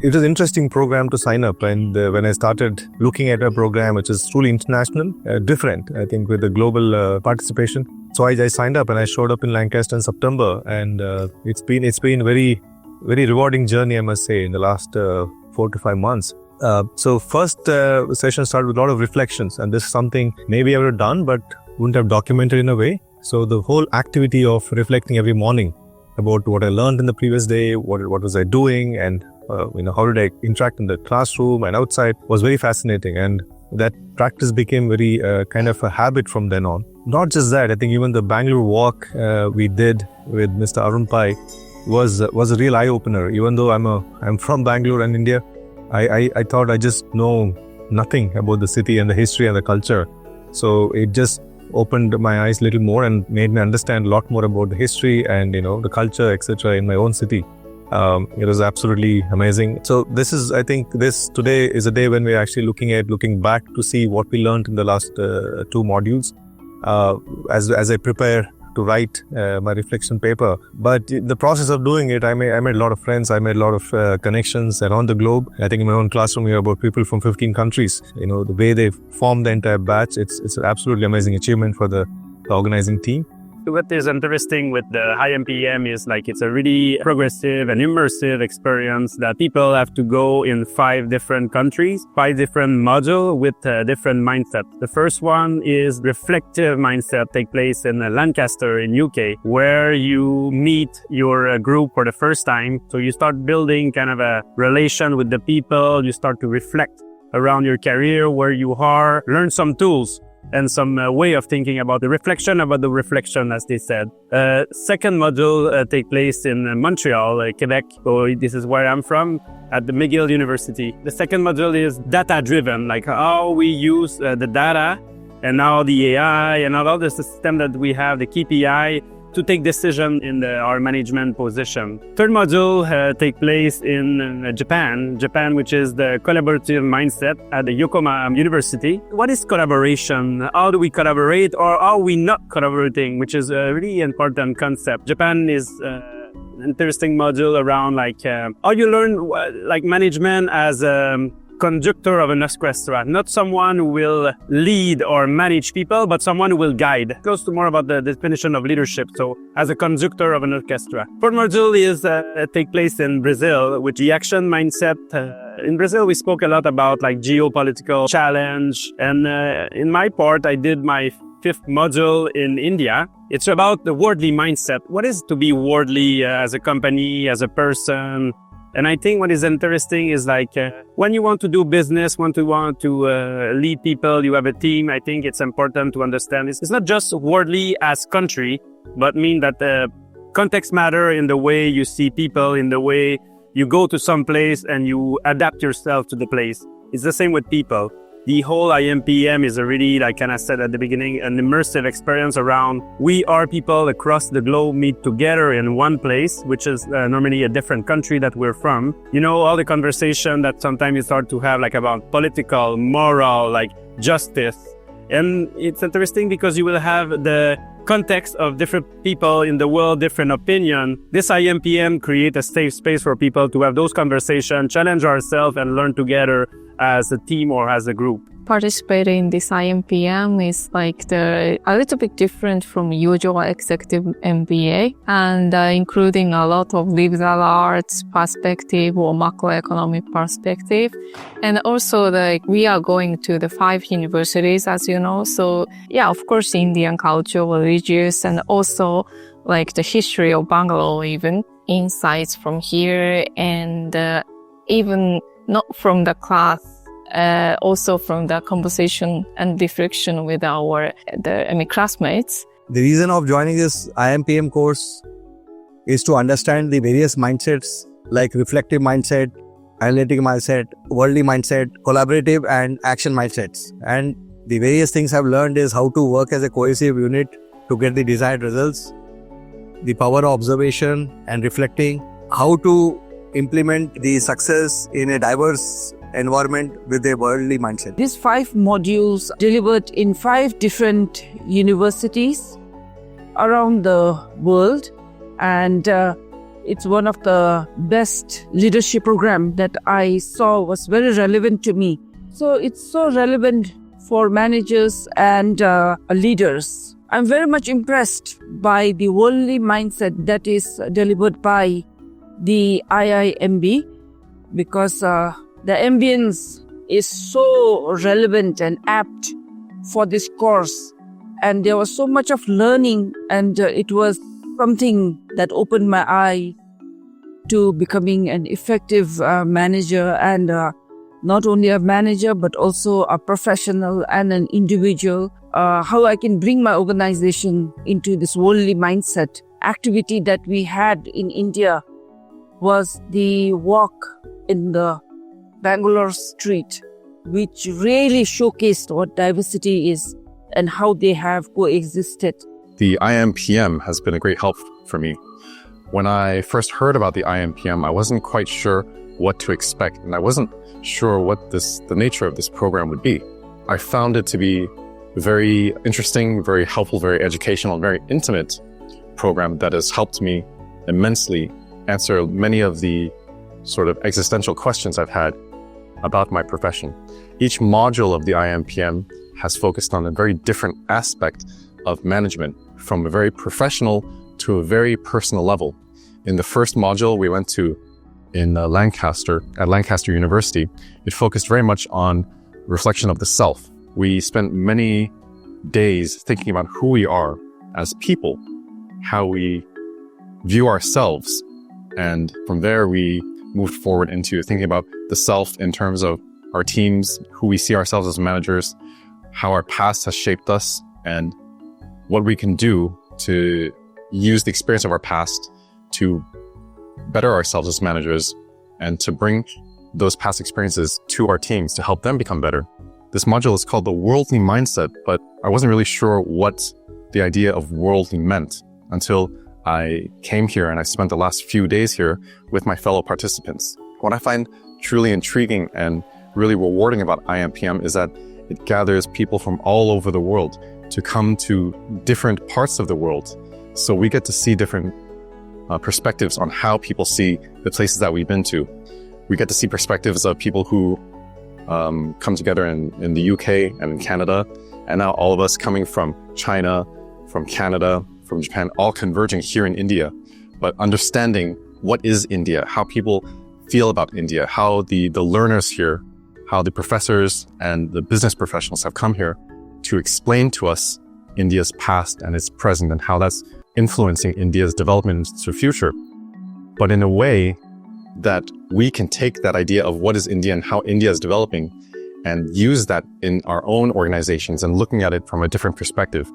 It was an interesting program to sign up, and when I started looking at a program which is truly international, different, I think, with the global participation. So I signed up and I showed up in Lancaster in September, and it's been very, very rewarding journey, I must say, in the last 4 to 5 months. So first session started with a lot of reflections, and this is something maybe I would have done but wouldn't have documented in a way. So the whole activity of reflecting every morning about what I learned in the previous day, what was I doing, and how did I interact in the classroom and outside, was very fascinating. And that practice became very kind of a habit from then on. Not just that, I think even the Bangalore walk we did with Mr. Arun Pai was a real eye-opener. Even though I'm from Bangalore and India, I thought I just know nothing about the city and the history and the culture. So it just opened my eyes a little more and made me understand a lot more about the history and the culture, etc. in my own city. It was absolutely amazing. So I think this today is a day when we're actually looking back to see what we learned in the last 2 modules as I prepare to write my reflection paper. But in the process of doing it, I made a lot of friends. I made a lot of connections around the globe. I think in my own classroom here about people from 15 countries. The way they formed the entire batch, it's an absolutely amazing achievement for the organizing team. What is interesting with the IMPM is it's a really progressive and immersive experience that people have to go in 5 different countries, 5 different modules with different mindsets. The first one is reflective mindset, take place in Lancaster in UK, where you meet your group for the first time. So you start building kind of a relation with the people, you start to reflect around your career, where you are, learn some tools and some way of thinking about the reflection, as they said. Second module take place in Montreal, Quebec. So this is where I'm from, at the McGill University. The second module is data-driven, how we use the data and now the AI and all the system that we have, the KPI, to take decision in our management position. Third module take place in Japan, which is the collaborative mindset at the Yokohama University. What is collaboration? How do we collaborate, or are we not collaborating, which is a really important concept. Japan is an interesting module around how you learn management as a conductor of an orchestra, not someone who will lead or manage people, but someone who will guide. It goes to more about the definition of leadership. So as a conductor of an orchestra. Fourth module is take place in Brazil with the action mindset. In Brazil, we spoke a lot about geopolitical challenge. And in my part, I did my 5th module in India. It's about the worldly mindset. What is to be worldly as a company, as a person? And I think what is interesting is when you want to do business, want to lead people, you have a team, I think it's important to understand it's not just worldly as country, but mean that context matter in the way you see people, in the way you go to some place and you adapt yourself to the place. It's the same with people. The whole IMPM is a really, like I said at the beginning, an immersive experience around we are people across the globe meet together in one place, which is normally a different country that we're from. All the conversation that sometimes you start to have about political, moral, justice. And it's interesting because you will have the context of different people in the world, different opinion. This IMPM create a safe space for people to have those conversations, challenge ourselves and learn together as a team or as a group. Participating in this IMPM is a little bit different from usual executive MBA, and including a lot of liberal arts perspective or macroeconomic perspective. And also we are going to the 5 universities, as you know. So yeah, of course, Indian culture, religious, and also the history of Bangalore, even insights from here, and even not from the class, also from the conversation and reflection with the classmates. The reason of joining this IMPM course is to understand the various mindsets like reflective mindset, analytic mindset, worldly mindset, collaborative and action mindsets. And the various things I've learned is how to work as a cohesive unit to get the desired results, the power of observation and reflecting, how to implement the success in a diverse environment with a worldly mindset. These 5 modules delivered in 5 different universities around the world, and it's one of the best leadership program that I saw was very relevant to me. So it's so relevant for managers and leaders. I'm very much impressed by the worldly mindset that is delivered by the IIMB, because the ambience is so relevant and apt for this course. And there was so much of learning, and it was something that opened my eye to becoming an effective manager, and not only a manager, but also a professional and an individual. How I can bring my organization into this worldly mindset. Activity that we had in India was the walk in the Bangalore street, which really showcased what diversity is and how they have coexisted. The IMPM has been a great help for me. When I first heard about the IMPM, I wasn't quite sure what to expect, and I wasn't sure what the nature of this program would be. I found it to be very interesting, very helpful, very educational, and very intimate program that has helped me immensely answer many of the sort of existential questions I've had about my profession. Each module of the IMPM has focused on a very different aspect of management, from a very professional to a very personal level. In the first module we went to in Lancaster, at Lancaster University, it focused very much on reflection of the self. We spent many days thinking about who we are as people, how we view ourselves, and from there we moved forward into thinking about the self in terms of our teams, who we see ourselves as managers, how our past has shaped us, and what we can do to use the experience of our past to better ourselves as managers and to bring those past experiences to our teams to help them become better. This module is called the worldly mindset, but I wasn't really sure what the idea of worldly meant until I came here and I spent the last few days here with my fellow participants. What I find truly intriguing and really rewarding about IMPM is that it gathers people from all over the world to come to different parts of the world. So we get to see different perspectives on how people see the places that we've been to. We get to see perspectives of people who come together in the UK and in Canada, and now all of us coming from China, from Canada, from Japan, all converging here in India, but understanding what is India, how people feel about India, how the learners here, how the professors and the business professionals have come here to explain to us India's past and its present and how that's influencing India's development into the future. But in a way that we can take that idea of what is India and how India is developing and use that in our own organizations and looking at it from a different perspective.